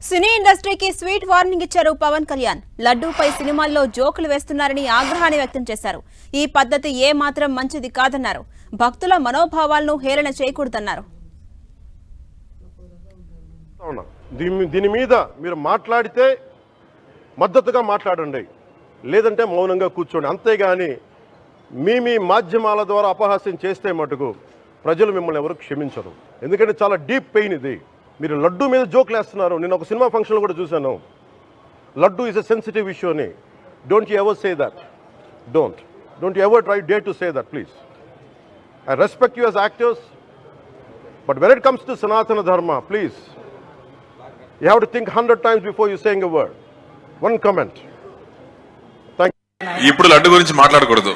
సినీ ఇండస్ట్రీకి sweet warning ఇచ్చారు పవన్ కళ్యాణ్. లడ్డూపై సినిమాల్లో జోకులు వేస్తున్నారని ఆగ్రహాన్ని వ్యక్తం చేశారు. ఈ పద్ధతి ఏ మాత్రం మంచిది కాదన్నారు. భక్తుల మనోభావాలను హేళన చేయకూడదన్నారు. దీని మీద మీరు మాట్లాడితే మద్దతుగా మాట్లాడండి, లేదంటే మౌనంగా కూర్చోండి. అంతేగాని మీ మాధ్యమాల ద్వారా అపహాస్యం చేస్తే మటుకు ప్రజలు మిమ్మల్ని ఎవరు క్షమించరు. ఎందుకంటే చాలా డీప్ పెయిన్ ఇది. మీరు లడ్డు మీద జోక్లు వేస్తున్నారు. నేను ఒక సినిమా ఫంక్షన్లో కూడా చూశాను. Laddu is a sensitive issue అని. Don't you ever say that. Don't you ever try day to say that please. I respect you as actors, but when it comes to Sanatana Dharma, please you have to think 100 times before you saying a word. One comment. Thank you. ఇప్పుడు లడ్డు గురించి మాట్లాడకూడదు,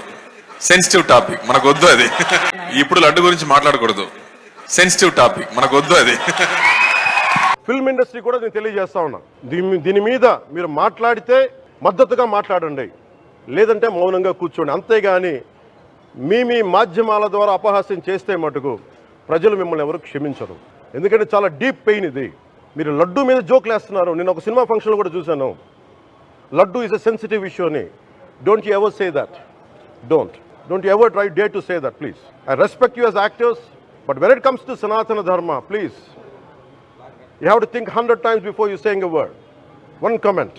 sensitive topic, మనకు వద్దు అది. ఇప్పుడు లడ్డు గురించి మాట్లాడకూడదు, sensitive topic, మనకు వద్దు అది. ఫిల్మ్ ఇండస్ట్రీ కూడా నేను తెలియజేస్తా ఉన్నా, దీని మీద మీరు మాట్లాడితే మద్దతుగా మాట్లాడండి, లేదంటే మౌనంగా కూర్చోండి. అంతేగాని మీ మాధ్యమాల ద్వారా అపహాస్యం చేస్తే మటుకు ప్రజలు మిమ్మల్ని ఎవరు క్షమించరు. ఎందుకంటే చాలా డీప్ పెయిన్ ఇది. మీరు లడ్డు మీద జోక్లు వేస్తున్నారు. నేను ఒక సినిమా ఫంక్షన్లో కూడా చూశాను. Laddu is a sensitive issue అని. Don't you ever say that. Don't you ever try day to say that please. I respect you as actors, but when it comes to Sanatana Dharma, please you have to think 100 times before you saying a word. One comment.